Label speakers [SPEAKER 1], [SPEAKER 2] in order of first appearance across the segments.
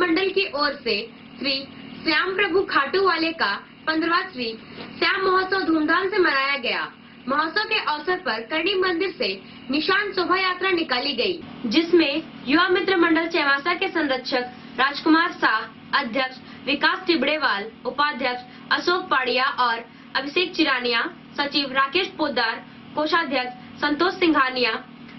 [SPEAKER 1] मंडल की ओर से श्री श्याम प्रभु खाटू वाले का 15वां श्री श्याम महोत्सव धूमधाम से मनाया गया। महोत्सव के अवसर पर करणी मंदिर से निशान शोभा यात्रा निकाली गई, जिसमें युवा मित्र मंडल चेवासा के संरक्षक राजकुमार शाह, अध्यक्ष विकास टिबड़ेवाल, उपाध्यक्ष अशोक पाड़िया और अभिषेक चिरानिया, सचिव राकेश पोद्दार, कोषाध्यक्ष संतोष सिंघानिया,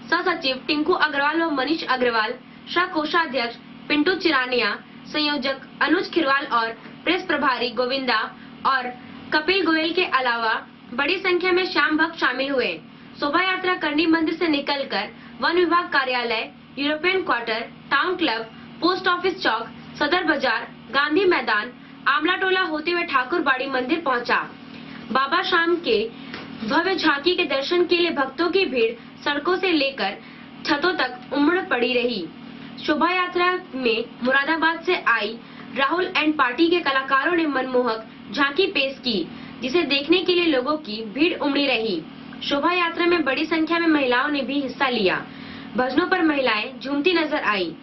[SPEAKER 1] सह सचिव टिंकू अग्रवाल व मनीष अग्रवाल, सह कोषाध्यक्ष पिंटू चिरानिया, संयोजक अनुज खिरवाल और प्रेस प्रभारी गोविंदा और कपिल गोयल के अलावा बड़ी संख्या में श्याम भक्त शामिल हुए। शोभा यात्रा करणी मंदिर से निकलकर वन विभाग कार्यालय, European quarter, town club, post office चौक, सदर बाजार, गांधी मैदान, आमला टोला होते हुए ठाकुरबाड़ी मंदिर पहुंचा। बाबा श्याम के भव्य झांकी के दर्शन के लिए भक्तों की भीड़ सड़कों से लेकर छतों तक उमड़ पड़ी रही। शोभा यात्रा में मुरादाबाद से आई राहुल एंड पार्टी के कलाकारों ने मनमोहक झांकी पेश की, जिसे देखने के लिए लोगों की भीड़ उमड़ी रही। शोभा यात्रा में बड़ी संख्या में महिलाओं ने भी हिस्सा लिया। भजनों पर महिलाएं झूमती नजर आई।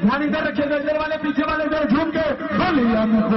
[SPEAKER 2] ध्यान इधर रखिए, नजर वाले पीछे वाले इधर झूम के होली मंदिर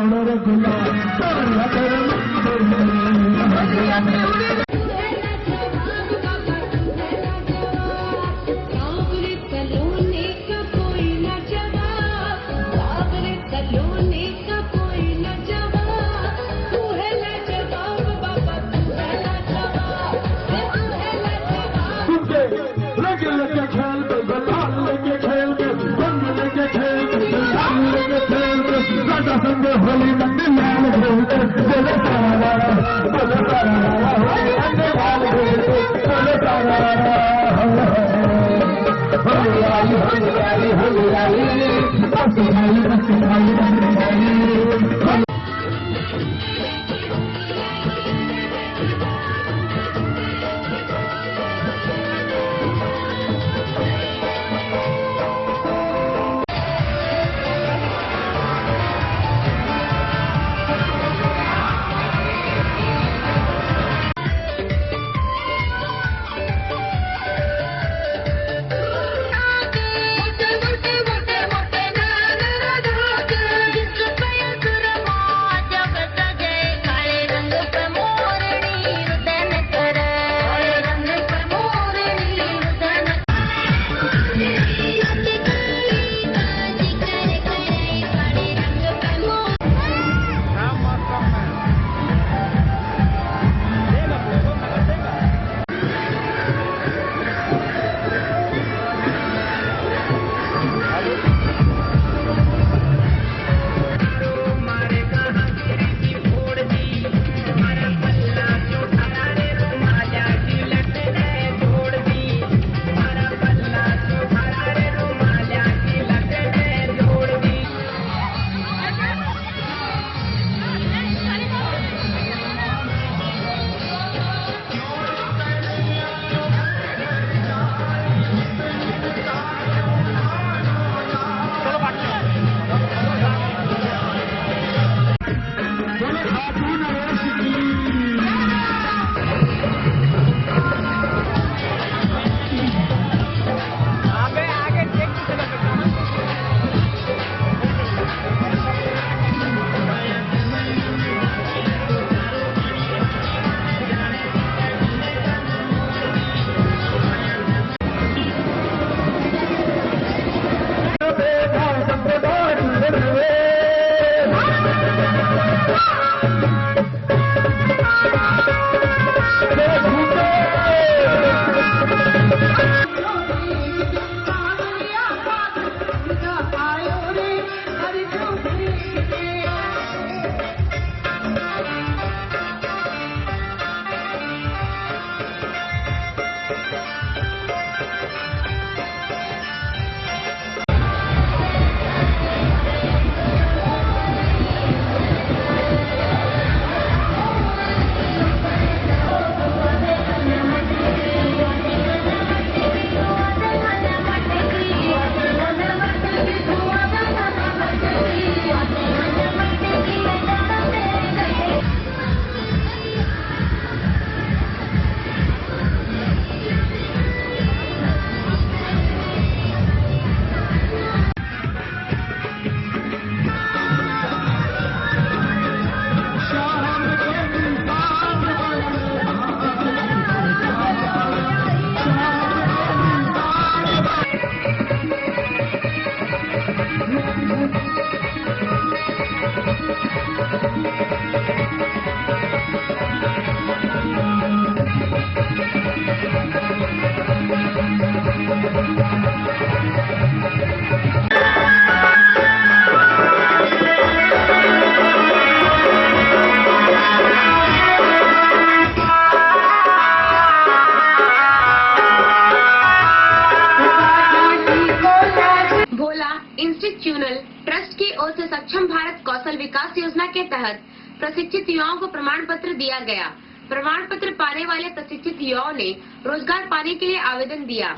[SPEAKER 1] सक्षम भारत कौशल विकास योजना के तहत प्रशिक्षित युवाओं को प्रमाण पत्र दिया गया। प्रमाण पत्र पाने वाले प्रशिक्षित युवाओं ने रोजगार पाने के लिए आवेदन दिया।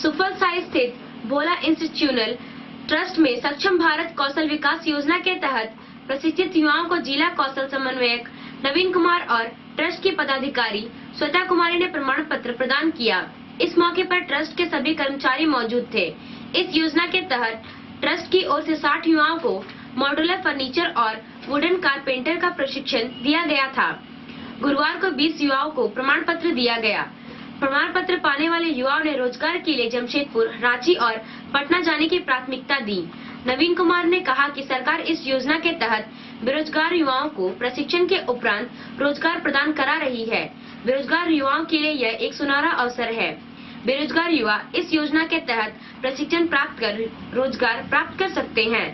[SPEAKER 1] सुफल साई स्थित भोला इंस्टीट्यूशनल ट्रस्ट में सक्षम भारत कौशल विकास योजना के तहत प्रशिक्षित युवाओं को जिला कौशल समन्वयक नवीन कुमार और ट्रस्ट की पदाधिकारी श्वेता कुमारी ने प्रमाण पत्र प्रदान किया। इस मौके पर ट्रस्ट के सभी कर्मचारी मौजूद थे। इस योजना के तहत ट्रस्ट की ओर से 60 युवाओं को मॉड्यूलर फर्नीचर और वुडन कारपेंटर का प्रशिक्षण दिया गया था। गुरुवार को 20 युवाओं को प्रमाण पत्र दिया गया। प्रमाण पत्र पाने वाले युवाओं ने रोजगार के लिए जमशेदपुर, रांची और पटना जाने की प्राथमिकता दी। नवीन कुमार ने कहा कि सरकार इस योजना के तहत बेरोजगार युवाओं को प्रशिक्षण के उपरांत रोजगार प्रदान करा रही है। बेरोजगार युवाओं के लिए यह एक सुनहरा अवसर है। बेरोजगार युवा इस योजना के तहत प्रशिक्षण प्राप्त कर रोजगार प्राप्त कर सकते हैं।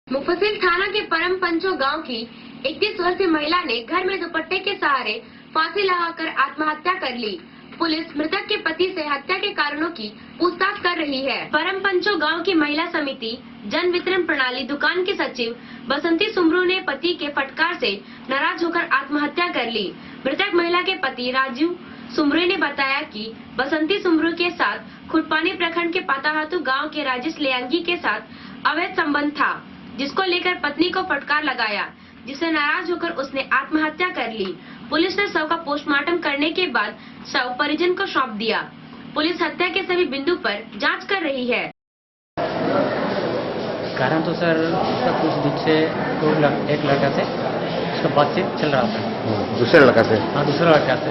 [SPEAKER 1] मुफस्सिल थाना के परम पंचो गांव की 31 वर्षीय महिला ने घर में दुपट्टे के सहारे फांसी लगाकर आत्महत्या कर ली। पुलिस मृतक के पति से हत्या के कारणों की पूछताछ कर रही है। परम पंचो गांव की महिला समिति जन वितरण प्रणाली दुकान की सचिव बसंती सुमरू ने पति के फटकार से नाराज होकर आत्महत्या कर ली। मृतक महिला के पति राजू सुमरू ने बताया कि बसंती सुमरू के साथ खुटपानी प्रखंड के पाताहातू गांव के राजेश लेयांगी के साथ अवैध संबंध था, जिसको लेकर पत्नी को फटकार लगाया, जिससे नाराज होकर उसने आत्महत्या कर ली। पुलिस ने शव का पोस्टमार्टम करने के बाद शव परिजन को सौंप दिया। पुलिस हत्या के सभी बिंदु पर जांच कर रही है।
[SPEAKER 3] कारण तो सर उसका कुछ दिन से एक लड़का से उसका बातचीत चल रहा था।
[SPEAKER 4] दूसरे लड़का से?
[SPEAKER 3] हाँ, दूसरा लड़का से।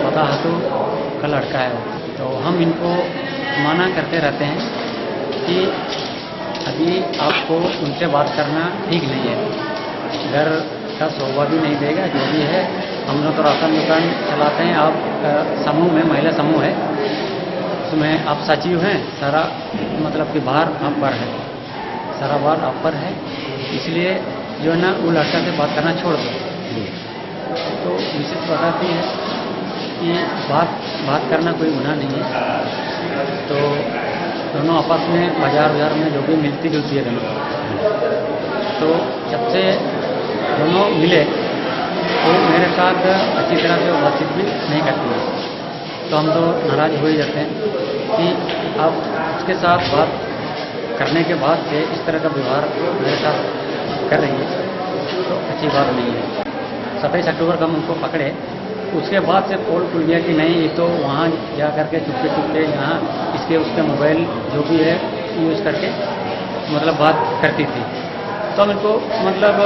[SPEAKER 3] पता हाथू का लड़का है। तो हम इनको मना करते रहते हैं कि अभी आपको उनसे बात करना ठीक नहीं है। घर का शोभा भी नहीं देगा। जो भी है, हम लोग तो राशन दुकान चलाते हैं। आप समूह में महिला समूह है, उसमें आप सचिव हैं। सारा मतलब कि भार आप पर है, सारा भार आप पर है। इसलिए जो है ना, वो लड़का से बात करना छोड़ दो। तो विशेष बताती है कि बात करना कोई गुनाह नहीं है। तो दोनों आपस में बाजार में जो भी मिलती जुलती है दोनों, तो जब से दोनों मिले तो मेरे साथ अच्छी तरह से बातचीत भी नहीं करती है। तो हम तो नाराज हो ही जाते हैं कि आप उसके साथ बात करने के बाद से इस तरह का व्यवहार मेरे साथ कर रही है, तो अच्छी बात नहीं है। 27 अक्टूबर को हम उनको पकड़े, उसके बाद से पोल खुल गया कि नहीं, ये तो वहाँ जा करके चुपके यहाँ इसके उसके मोबाइल जो भी है यूज़ करके मतलब बात करती थी। तो हम इनको मतलब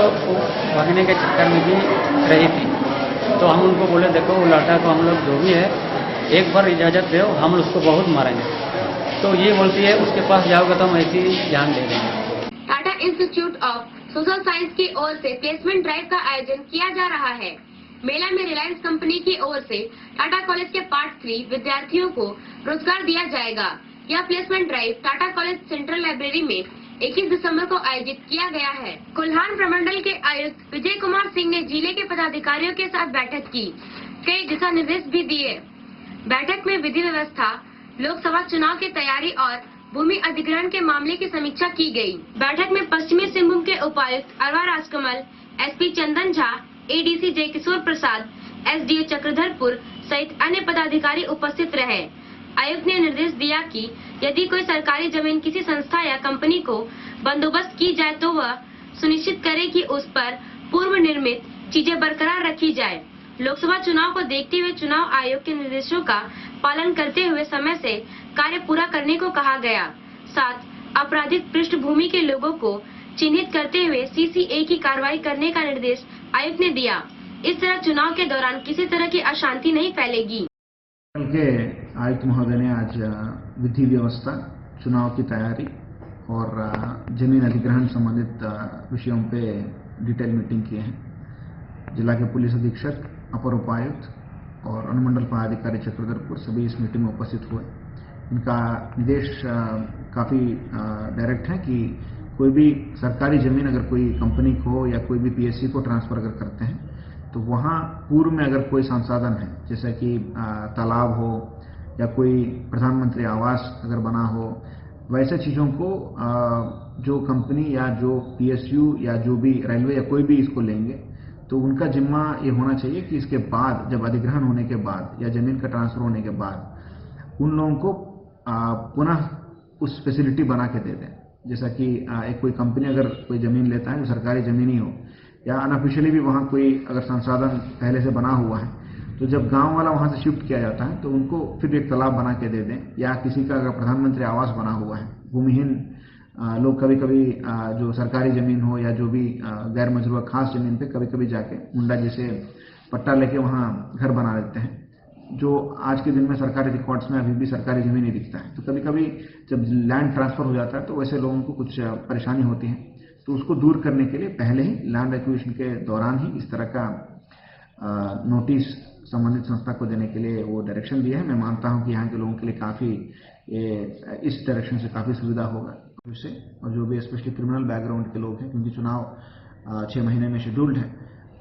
[SPEAKER 3] भागने के चक्कर में भी रही थी। तो हम उनको बोले, देखो वो लड़का को हम लोग जो भी है एक बार इजाज़त दो, हम उसको बहुत मारेंगे। तो ये बोलती है उसके पास जाओगे तो हम ऐसी जान दे देंगे।
[SPEAKER 1] Tata institute of social science की ओर से प्लेसमेंट ड्राइव का आयोजन किया जा रहा है। मेला में रिलायंस कंपनी की ओर से टाटा कॉलेज के पार्ट 3 विद्यार्थियों को रोजगार दिया जाएगा। यह placement drive Tata college central library में 21 दिसंबर को आयोजित किया गया है। कोल्हान प्रमंडल के आयुक्त विजय कुमार सिंह ने जिले के पदाधिकारियों के साथ बैठक की, कई दिशा निर्देश भी दिए। बैठक में विधि व्यवस्था, लोकसभा चुनाव की तैयारी और भूमि अधिग्रहण के मामले की समीक्षा की गई। बैठक में पश्चिमी सिंहभूम के उपायुक्त अरवा राजकमल, एसपी चंदन झा, एडीसी जय किशोर प्रसाद, एसडीओ चक्रधरपुर सहित अन्य पदाधिकारी उपस्थित रहे। आयुक्त ने निर्देश दिया कि यदि कोई सरकारी जमीन किसी संस्था या कंपनी को बंदोबस्त की जाए तो वह सुनिश्चित करे कि उस पर पूर्व निर्मित चीजें बरकरार रखी जाए। लोकसभा चुनाव को देखते हुए चुनाव आयोग के निर्देशों का पालन करते हुए समय से कार्य पूरा करने को कहा गया। साथ आपराधिक पृष्ठभूमि के लोगों को चिन्हित करते हुए सीसीए की कार्रवाई करने का निर्देश आयुक्त ने दिया। इस तरह चुनाव के दौरान किसी तरह की अशांति नहीं फैलेगी।
[SPEAKER 5] के आयुक्त महोदय ने आज विधि व्यवस्था, चुनाव की तैयारी और जमीन अधिग्रहण संबंधित विषयों पे डिटेल मीटिंग किए हैं। जिला के पुलिस अधीक्षक, अपर उपायुक्त और अनुमंडल पदाधिकारी चक्रधरपुर सभी इस मीटिंग में उपस्थित हुए। इनका निर्देश काफ़ी डायरेक्ट है कि कोई भी सरकारी जमीन अगर कोई कंपनी को या कोई भी पीएससी को ट्रांसफर अगर करते हैं तो वहाँ पूर्व में अगर कोई संसाधन है, जैसे कि तालाब हो या कोई प्रधानमंत्री आवास अगर बना हो, वैसे चीज़ों को जो कंपनी या जो PSU या जो भी रेलवे या कोई भी इसको लेंगे तो उनका जिम्मा ये होना चाहिए कि इसके बाद जब अधिग्रहण होने के बाद या जमीन का ट्रांसफर होने के बाद उन लोगों को पुनः उस फैसिलिटी बना के दे दें। जैसा कि एक कोई कंपनी अगर कोई जमीन लेता है जो सरकारी जमीन ही हो या अनऑफिशियली भी वहाँ कोई अगर संसाधन पहले से बना हुआ है, तो जब गांव वाला वहाँ से शिफ्ट किया जाता है तो उनको फिर एक तालाब बना के दे दें, या किसी का अगर प्रधानमंत्री आवास बना हुआ है, भूमिहीन लोग कभी कभी जो सरकारी जमीन हो या जो भी गैर मजरूआ खास जमीन पे कभी कभी जाके मुंडा जैसे पट्टा लेके वहाँ घर बना लेते हैं, जो आज के दिन में सरकारी रिकॉर्ड्स में अभी भी सरकारी जमीन ही दिखता है। तो कभी कभी जब लैंड ट्रांसफर हो जाता है तो वैसे लोगों को कुछ परेशानी होती है, तो उसको दूर करने के लिए पहले ही लैंड एक्विजिशन के दौरान ही इस तरह का नोटिस संबंधित संस्था को देने के लिए वो डायरेक्शन दिया है। मैं मानता हूं कि यहाँ के लोगों के लिए काफ़ी इस डायरेक्शन से काफ़ी सुविधा होगा उससे, और जो भी स्पेशली क्रिमिनल बैकग्राउंड के लोग हैं, क्योंकि चुनाव 6 महीने में शेड्यूल्ड है,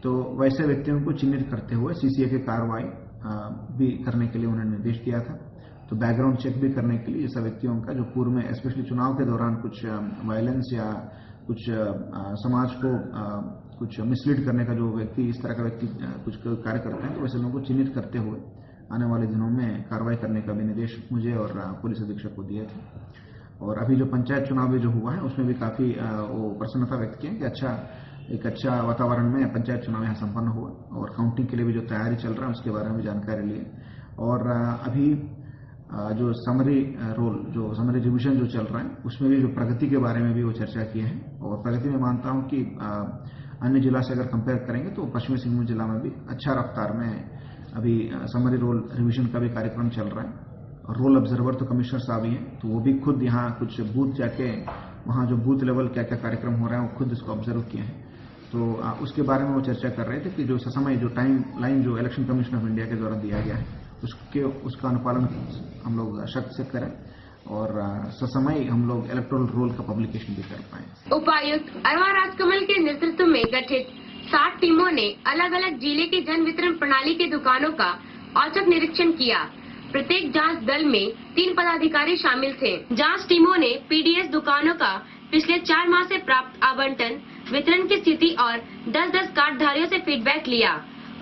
[SPEAKER 5] तो वैसे व्यक्तियों को चिन्हित करते हुए CCA की कार्रवाई भी करने के लिए उन्होंने निर्देश दिया था। तो बैकग्राउंड चेक भी करने के लिए ऐसा व्यक्तियों का जो पूर्व में स्पेशली चुनाव के दौरान कुछ वायलेंस या कुछ समाज को कुछ मिसलीड करने का जो व्यक्ति, इस तरह का व्यक्ति कुछ कार्य करते हैं, तो वैसे लोगों को चिन्हित करते हुए आने वाले दिनों में कार्रवाई करने का भी निर्देश मुझे और पुलिस अधीक्षक को दिए थे। और अभी जो पंचायत चुनाव भी जो हुआ है उसमें भी काफ़ी वो प्रसन्नता व्यक्त की है कि एक अच्छा वातावरण में पंचायत चुनाव यहाँ संपन्न हुआ, और काउंटिंग के लिए भी जो तैयारी चल रहा है उसके बारे में भी जानकारी ली। और अभी जो समरी समरी रिविजन जो चल रहा है उसमें भी जो प्रगति के बारे में भी वो चर्चा की है। और प्रगति में मानता हूँ कि अन्य जिला से अगर कंपेयर करेंगे तो पश्चिमी सिंहभूम जिला में भी अच्छा रफ्तार में अभी समरी रोल रिविजन का भी कार्यक्रम चल रहा है। और रोल ऑब्जर्वर तो कमिश्नर साहब ही हैं, तो वो भी खुद यहाँ कुछ बूथ जाके वहाँ जो बूथ लेवल क्या क्या कार्यक्रम हो रहा है वो खुद इसको ऑब्जर्व किए हैं। तो उसके बारे में वो चर्चा कर रहे थे कि जो समय जो टाइम लाइन जो इलेक्शन कमीशन ऑफ इंडिया के द्वारा दिया गया है उसका अनुपालन हम लोग सख्त से करें, और ससमय हम लोग इलेक्टोरल रोल का पब्लिकेशन भी कर पाए।
[SPEAKER 1] उपायुक्त अरवा राजकमल के नेतृत्व में गठित 7 टीमों ने अलग अलग जिले की जन वितरण प्रणाली की दुकानों का औचक निरीक्षण किया। प्रत्येक जांच दल में 3 पदाधिकारी शामिल थे। जांच टीमों ने PDS दुकानों का पिछले 4 माह से प्राप्त आवंटन, वितरण की स्थिति और 10-10 कार्डधारियों से फीडबैक लिया।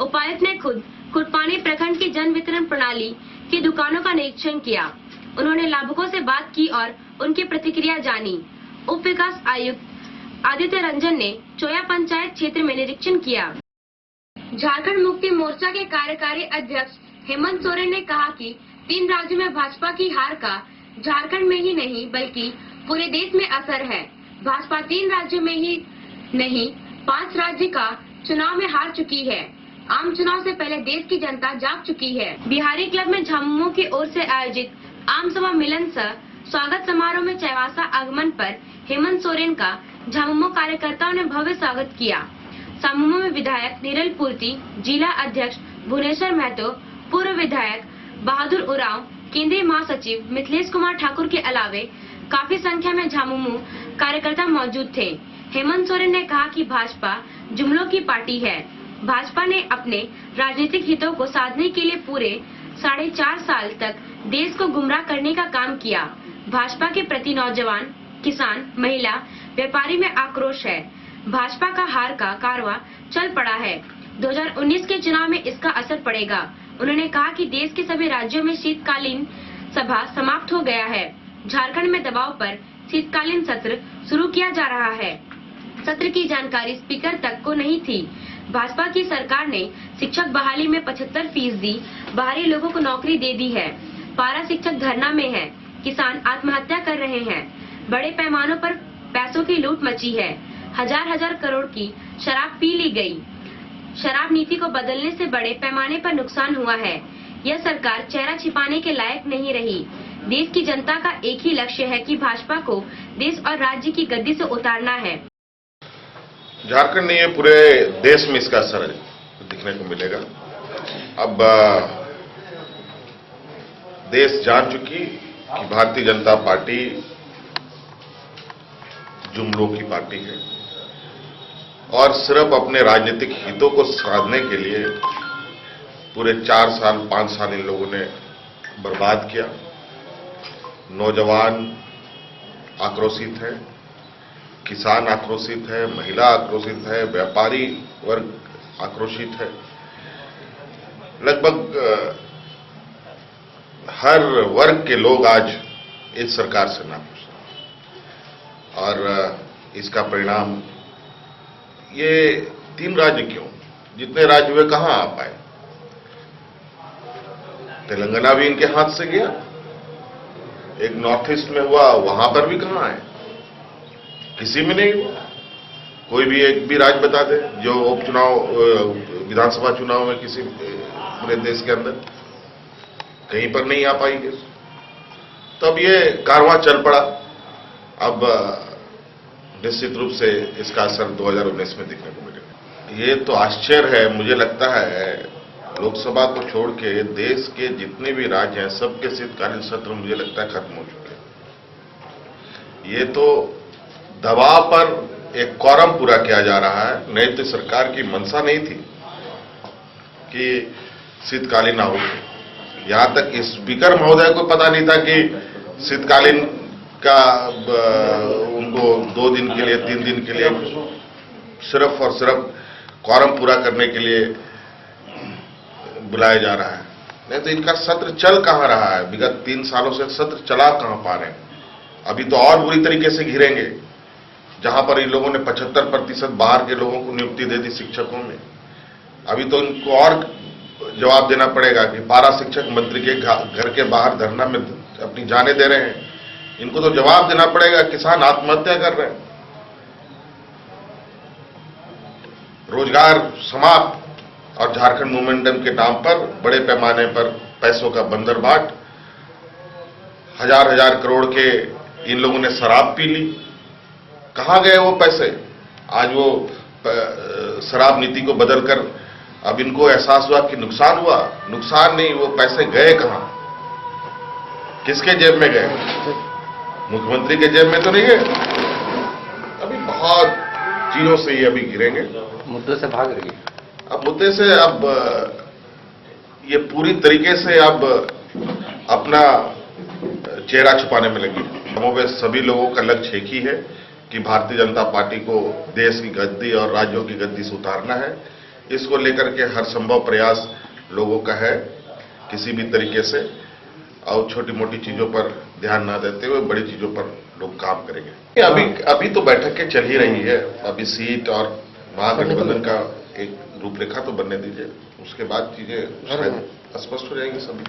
[SPEAKER 1] उपायुक्त ने खुद खुटपानी प्रखंड की जन वितरण प्रणाली की दुकानों का निरीक्षण किया। उन्होंने लाभुकों से बात की और उनकी प्रतिक्रिया जानी। उप विकास आयुक्त आदित्य रंजन ने चोया पंचायत क्षेत्र में निरीक्षण किया। झारखंड मुक्ति मोर्चा के कार्यकारी अध्यक्ष हेमंत सोरेन ने कहा कि 3 राज्यों में भाजपा की हार का झारखंड में ही नहीं बल्कि पूरे देश में असर है। भाजपा 3 राज्यों में ही नहीं 5 राज्य का चुनाव में हार चुकी है। आम चुनाव से पहले देश की जनता जाग चुकी है। बिहारी क्लब में झामुमो की ओर से आयोजित आम सभा मिलन सह स्वागत समारोह में चैवासा आगमन पर हेमंत सोरेन का झामुमो कार्यकर्ताओं ने भव्य स्वागत किया। झामुमो में विधायक निरल पूर्ति, जिला अध्यक्ष भुवनेश्वर महतो, पूर्व विधायक बहादुर उरांव, केंद्रीय महासचिव मिथिलेश कुमार ठाकुर के अलावे काफी संख्या में झामुमो कार्यकर्ता मौजूद थे। हेमंत सोरेन ने कहा कि भाजपा जुमलों की पार्टी है। भाजपा ने अपने राजनीतिक हितों को साधने के लिए पूरे 4.5 साल तक देश को गुमराह करने का काम किया। भाजपा के प्रति नौजवान, किसान, महिला, व्यापारी में आक्रोश है। भाजपा का हार का कारवां चल पड़ा है। 2019 के चुनाव में इसका असर पड़ेगा। उन्होंने कहा कि देश के सभी राज्यों में शीतकालीन सभा समाप्त हो गया है। झारखंड में दबाव पर शीतकालीन सत्र शुरू किया जा रहा है। सत्र की जानकारी स्पीकर तक को नहीं थी। भाजपा की सरकार ने शिक्षक बहाली में 75% बाहरी लोगों को नौकरी दे दी है। पारा शिक्षक धरना में है। किसान आत्महत्या कर रहे हैं। बड़े पैमानों पर पैसों की लूट मची है। हजार करोड़ की शराब पी ली गई। शराब नीति को बदलने से बड़े पैमाने पर नुकसान हुआ है। यह सरकार चेहरा छिपाने के लायक नहीं रही। देश की जनता का एक ही लक्ष्य है कि भाजपा को देश और राज्य की गद्दी से उतारना है।
[SPEAKER 4] झारखंड नहीं है, पूरे देश में इसका असर दिखने को मिलेगा। अब देश जान चुकी कि भारतीय जनता पार्टी जुमलों की पार्टी है और सिर्फ अपने राजनीतिक हितों को साधने के लिए पूरे 4 साल 5 साल इन लोगों ने बर्बाद किया। नौजवान आक्रोशित है, किसान आक्रोशित है, महिला आक्रोशित है, व्यापारी वर्ग आक्रोशित है। लगभग हर वर्ग के लोग आज इस सरकार से नाखुश हैं और इसका परिणाम ये 3 राज्य क्यों, जितने राज्य हुए कहां आ पाए। तेलंगाना भी इनके हाथ से गया, एक नॉर्थ ईस्ट में हुआ, वहां पर भी कहां है, किसी में नहीं हुआ। कोई भी एक भी राज्य बता दे जो उपचुनाव विधानसभा चुनाव में किसी पूरे देश के अंदर कहीं पर नहीं आ पाई केस। तब ये कारवां चल पड़ा। अब निश्चित रूप से इसका असर 2019 में दिखने को मिलेगा। ये तो आश्चर्य है, मुझे लगता है लोकसभा को छोड़ के देश के जितने भी राज्य हैं सबके शीतकालीन सत्र मुझे लगता है खत्म हो चुके हैं। ये तो दबाव पर एक कॉरम पूरा किया जा रहा है। नहीं तो सरकार की मंशा नहीं थी कि शीतकालीन हो। यहां तक स्पीकर महोदय को पता नहीं था कि शीतकालीन का उनको 2 दिन के लिए 3 दिन के लिए सिर्फ और सिर्फ कॉरम पूरा करने के लिए बुलाया जा रहा है। नहीं तो इनका सत्र चल कहां रहा है, विगत 3 सालों से सत्र चला कहां पा रहे हैं। अभी तो और बुरी तरीके से घिरेंगे, जहां पर इन लोगों ने 75% बाहर के लोगों को नियुक्ति दे दी शिक्षकों में। अभी तो इनको और जवाब देना पड़ेगा कि पारा शिक्षक मंत्री के घर के बाहर धरना में अपनी जानें दे रहे हैं। इनको तो जवाब देना पड़ेगा, किसान आत्महत्या कर रहे हैं, रोजगार समाप्त, और झारखंड मोमेंटम के नाम पर बड़े पैमाने पर पैसों का बंदरबाट, हजार करोड़ के इन लोगों ने शराब पी ली। कहां गए वो पैसे? आज वो शराब नीति को बदलकर अब इनको एहसास हुआ कि नुकसान हुआ। नुकसान नहीं, वो पैसे गए कहां, किसके जेब में गए? मुख्यमंत्री के जेब में तो नहीं गए। अभी बहुत चीजों से ये अभी गिरेंगे,
[SPEAKER 6] मुद्दों से भाग रही है।
[SPEAKER 4] अब मुद्दे से अब ये पूरी तरीके से अब अपना चेहरा छुपाने में लगी। हमें सभी लोगों का लक्ष्य एक ही है कि भारतीय जनता पार्टी को देश की गद्दी और राज्यों की गद्दी से उतारना है। इसको लेकर के हर संभव प्रयास लोगों का है, किसी भी तरीके से, और छोटी मोटी चीजों पर ध्यान न देते हुए बड़ी चीजों पर लोग काम करेंगे। अभी तो बैठकें चल ही रही है। अभी सीट और महागठबंधन का एक रूपरेखा तो बनने दीजिए, उसके बाद चीजें शायद स्पष्ट हो जाएंगी सभी।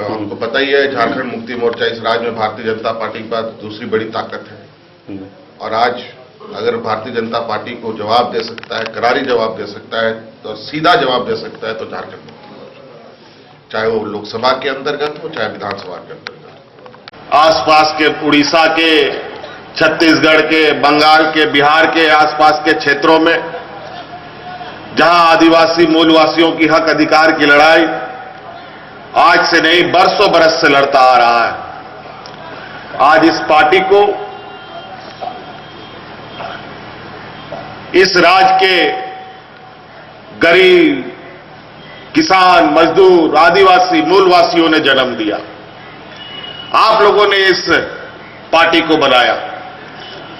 [SPEAKER 4] हमको पता ही है झारखंड मुक्ति मोर्चा इस राज्य में भारतीय जनता पार्टी के बाद दूसरी बड़ी ताकत है। और आज अगर भारतीय जनता पार्टी को जवाब दे सकता है, करारी जवाब दे सकता है और सीधा जवाब दे सकता है तो झारखंड मुक्ति मोर्चा, चाहे वो लोकसभा के अंतर्गत हो चाहे विधानसभा के अंतर्गत। आसपास के उड़ीसा के, छत्तीसगढ़ के, बंगाल के, बिहार के आसपास के क्षेत्रों में जहां आदिवासी मूलवासियों की हक अधिकार की लड़ाई आज से नहीं बरसों बरस से लड़ता आ रहा है, आज इस पार्टी को इस राज्य के गरीब, किसान, मजदूर, आदिवासी मूलवासियों ने जन्म दिया। आप लोगों ने इस पार्टी को बनाया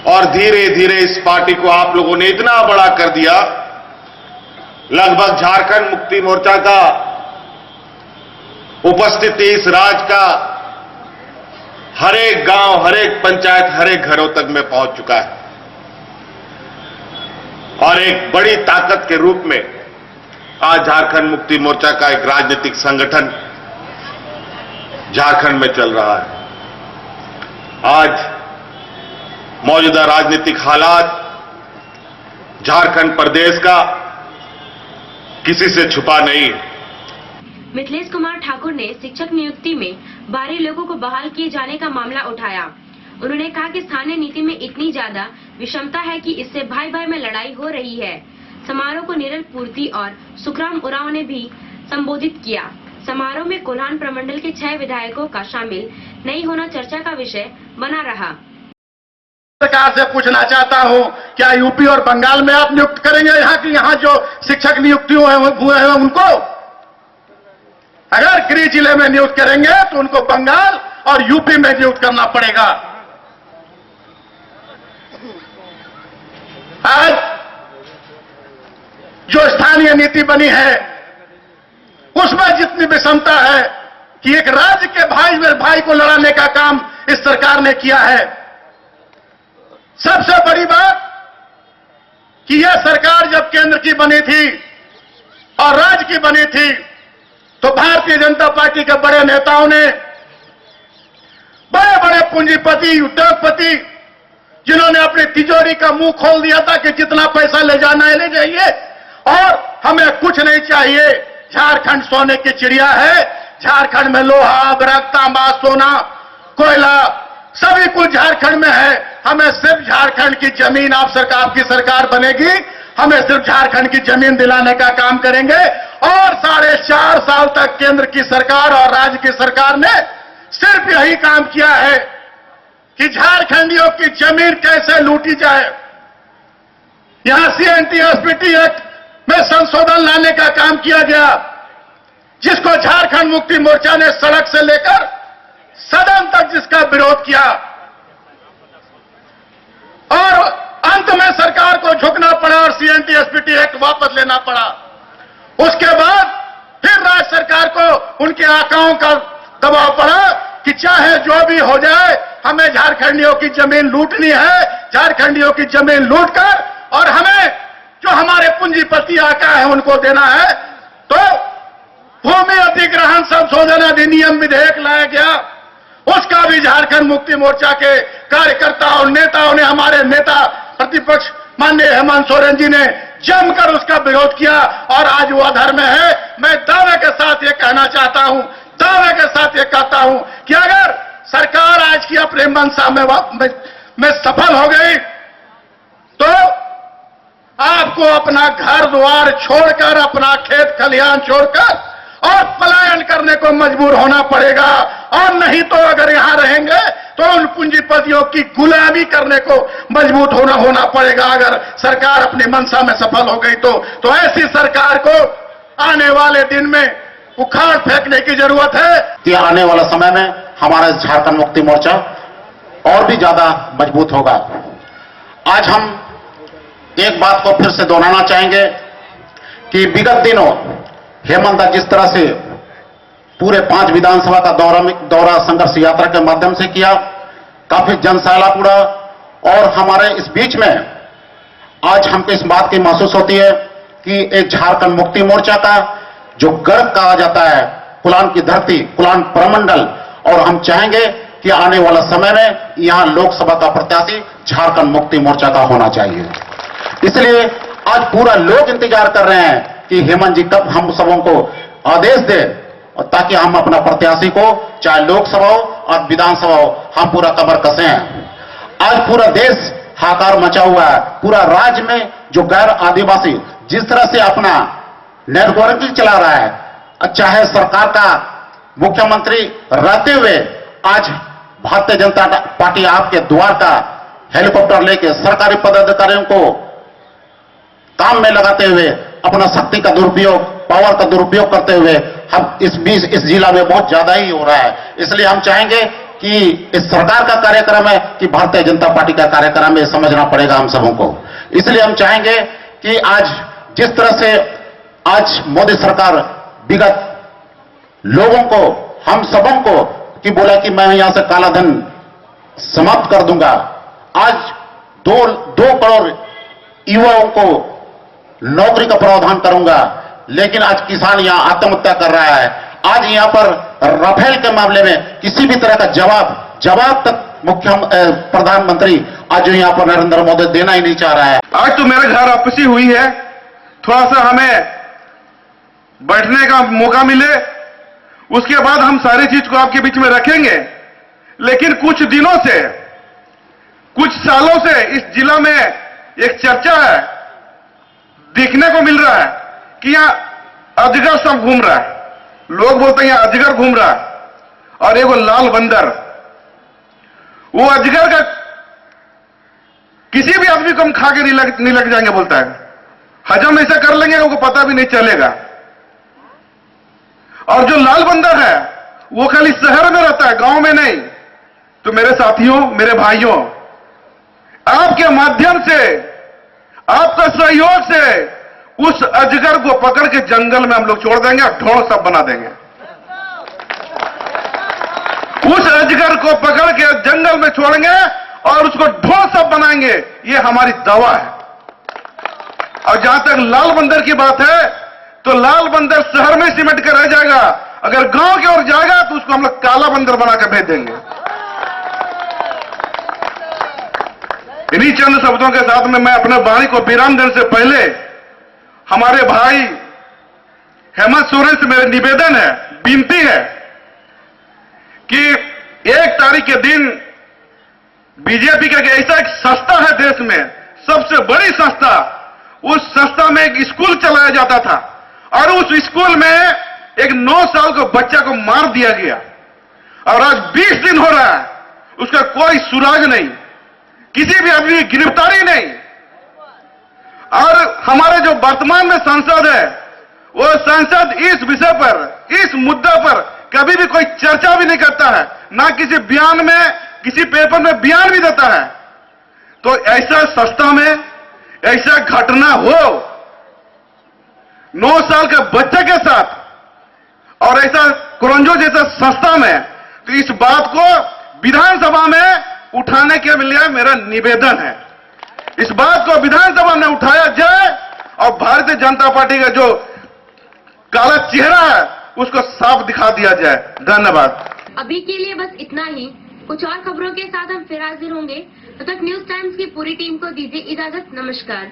[SPEAKER 4] और धीरे धीरे इस पार्टी को आप लोगों ने इतना बड़ा कर दिया, लगभग झारखंड मुक्ति मोर्चा का उपस्थिति इस राज्य का हर एक गांव, हर एक पंचायत, हर एक घरों तक में पहुंच चुका है। और एक बड़ी ताकत के रूप में आज झारखंड मुक्ति मोर्चा का एक राजनीतिक संगठन झारखंड में चल रहा है। आज मौजूदा राजनीतिक हालात झारखंड प्रदेश का किसी से छुपा नहीं है।
[SPEAKER 1] मिथिलेश कुमार ठाकुर ने शिक्षक नियुक्ति में बाहरी लोगों को बहाल किए जाने का मामला उठाया। उन्होंने कहा कि स्थानीय नीति में इतनी ज्यादा विषमता है कि इससे भाई भाई में लड़ाई हो रही है। समारोह को नीरज पूर्ति और सुखराम उरांव ने भी संबोधित किया। समारोह में कोल्हान प्रमंडल के 6 विधायकों का शामिल नहीं होना चर्चा का विषय बना रहा।
[SPEAKER 7] सरकार से पूछना चाहता हूं, क्या यूपी और बंगाल में आप नियुक्त करेंगे यहाँ जो शिक्षक नियुक्तियों हुए हैं उनको? अगर गृह जिले में नियुक्त करेंगे तो उनको बंगाल और यूपी में नियुक्त करना पड़ेगा। ये नीति बनी है उसमें जितनी विषमता है कि एक राज्य के भाई को लड़ाने का काम इस सरकार ने किया है। सबसे बड़ी बात कि यह सरकार जब केंद्र की बनी थी और राज्य की बनी थी तो भारतीय जनता पार्टी के बड़े नेताओं ने, बड़े बड़े पूंजीपति, उद्योगपति, जिन्होंने अपनी तिजोरी का मुंह खोल दिया था कि जितना पैसा ले जाना है ले जाइए और हमें कुछ नहीं चाहिए। झारखंड सोने की चिड़िया है, झारखंड में लोहा, ब्रक, तांबा, सोना, कोयला सभी कुछ झारखंड में है। हमें सिर्फ झारखंड की जमीन, आपकी सरकार बनेगी, हमें सिर्फ झारखंड की जमीन दिलाने का काम करेंगे। और 4.5 साल तक केंद्र की सरकार और राज्य की सरकार ने सिर्फ यही काम किया है कि झारखंडियों की जमीन कैसे लूटी जाए। यहां CNTSPT एक्ट में संशोधन लाने का काम किया गया, जिसको झारखंड मुक्ति मोर्चा ने सड़क से लेकर सदन तक जिसका विरोध किया और अंत में सरकार को झुकना पड़ा और CNTSPT एक्ट वापस लेना पड़ा। उसके बाद फिर राज्य सरकार को उनके आकाओं का दबाव पड़ा कि चाहे जो भी हो जाए हमें झारखंडियों की जमीन लूटनी है, झारखंडियों की जमीन लूटकर और हमें जो हमारे पूंजीपति आका है उनको देना है। तो भूमि अधिग्रहण संशोधन अधिनियम विधेयक लाया गया, उसका भी झारखंड मुक्ति मोर्चा के कार्यकर्ताओं और नेताओं ने, हमारे नेता प्रतिपक्ष माननीय हेमंत सोरेन जी ने जमकर उसका विरोध किया और आज वो अधर में है। मैं दावे के साथ ये कहना चाहता हूं, दावे के साथ ये कहता हूं कि अगर सरकार आज की अपने मंशा में सफल हो गई तो आपको अपना घर द्वार छोड़कर, अपना खेत खलिहान छोड़कर और पलायन करने को मजबूर होना पड़ेगा। और नहीं तो अगर यहां रहेंगे तो उन पूंजीपतियों की गुलामी करने को मजबूत होना पड़ेगा अगर सरकार अपनी मंशा में सफल हो गई तो ऐसी सरकार को आने वाले दिन में उखाड़ फेंकने की जरूरत है।
[SPEAKER 6] कि आने वाला समय में हमारा झारखंड मुक्ति मोर्चा और भी ज्यादा मजबूत होगा। आज हम एक बात को फिर से दोहराना चाहेंगे कि विगत दिनों हेमंत जिस तरह से पूरे 5 विधानसभा का दौरा संघर्ष यात्रा के माध्यम से किया, काफी जनसैलाब उड़ा और हमारे इस बीच में आज हमको इस बात की महसूस होती है कि एक झारखंड मुक्ति मोर्चा का जो गर्व कहा जाता है, कुलान की धरती, कुलान प्रमंडल, और हम चाहेंगे कि आने वाला समय में यहां लोकसभा का प्रत्याशी झारखंड मुक्ति मोर्चा का होना चाहिए। इसलिए आज पूरा लोग इंतजार कर रहे हैं कि हेमंत जी कब हम सबों को आदेश दे ताकि हम अपना प्रत्याशी को, चाहे लोकसभा हो और विधानसभा हो, हम पूरा कमर कसे हैं। आज पूरा देश हाहाकार मचा हुआ है, पूरा राज्य में जो गैर आदिवासी जिस तरह से अपना नेटवर्किंग चला रहा है, चाहे सरकार का मुख्यमंत्री रहते हुए आज भारतीय जनता पार्टी आपके द्वार का हेलीकॉप्टर लेके सरकारी पदाधिकारियों को काम में लगाते हुए अपना शक्ति का दुरुपयोग, पावर का दुरुपयोग करते हुए हम इस जिला में बहुत ज्यादा ही हो रहा है। इसलिए हम चाहेंगे कि इस सरकार का कार्यक्रम है कि भारतीय जनता पार्टी का कार्यक्रम है, समझना पड़ेगा हम सबों को। इसलिए हम चाहेंगे कि आज जिस तरह से आज मोदी सरकार विगत लोगों को, हम सबों को कि बोला कि मैं यहां से काला धन समाप्त कर दूंगा, आज 2 करोड़ युवाओं को नौकरी का प्रावधान करूंगा, लेकिन आज किसान यहां आत्महत्या कर रहा है। आज यहां पर राफेल के मामले में किसी भी तरह का जवाब तक प्रधानमंत्री आज यहां पर नरेंद्र मोदी देना ही नहीं चाह रहा है।
[SPEAKER 8] आज तो मेरे घर वापसी हुई है, थोड़ा सा हमें बैठने का मौका मिले, उसके बाद हम सारी चीज को आपके बीच में रखेंगे। लेकिन कुछ दिनों से, कुछ सालों से इस जिला में एक चर्चा है, देखने को मिल रहा है कि यहां अजगर सब घूम रहा है। लोग बोलते हैं यहां अजगर घूम रहा है और एगो लाल बंदर, वो अजगर का किसी भी आदमी को हम खा के नहीं लग जाएंगे, बोलता है। हजम ऐसा कर लेंगे उनको पता भी नहीं चलेगा। और जो लाल बंदर है वो खाली शहर में रहता है, गांव में नहीं। तो मेरे साथियों, मेरे भाइयों, आपके माध्यम से, आपका सहयोग से उस अजगर को पकड़ के जंगल में हम लोग छोड़ देंगे और ढोल सब बना देंगे। उस अजगर को पकड़ के जंगल में छोड़ेंगे और उसको ढोल सब बनाएंगे। ये हमारी दवा है। और जहां तक लाल बंदर की बात है, तो लाल बंदर शहर में सिमट कर रह जाएगा, अगर गांव की ओर जाएगा तो उसको हम लोग काला बंदर बनाकर भेज देंगे। इन्हीं चंद शब्दों के साथ में मैं अपने वाणी को विराम देने से पहले हमारे भाई हेमंत सोरेन से मेरा निवेदन है, विनती है कि 1 तारीख के दिन बीजेपी का ऐसा एक संस्था है देश में, सबसे बड़ी संस्था, उस संस्था में एक स्कूल चलाया जाता था और उस स्कूल में एक 9 साल के बच्चा को मार दिया गया और आज 20 दिन हो रहा है, उसका कोई सुराग नहीं, किसी भी आदमी की गिरफ्तारी नहीं। और हमारे जो वर्तमान में सांसद है, वो सांसद इस विषय पर, इस मुद्दा पर कभी भी कोई चर्चा भी नहीं करता है, ना किसी बयान में, किसी पेपर में बयान भी देता है। तो ऐसा संस्था में ऐसा घटना हो 9 साल के बच्चे के साथ और ऐसा कुरंजो जैसा संस्था में, तो इस बात को विधानसभा में उठाने के लिए मेरा निवेदन है। इस बात को विधानसभा में उठाया जाए और भारतीय जनता पार्टी का जो काला चेहरा है उसको साफ दिखा दिया जाए। धन्यवाद।
[SPEAKER 1] अभी के लिए बस इतना ही। कुछ और खबरों के साथ हम फिर हाजिर होंगे। तब तक न्यूज टाइम्स की पूरी टीम को दीजिए इजाजत। नमस्कार।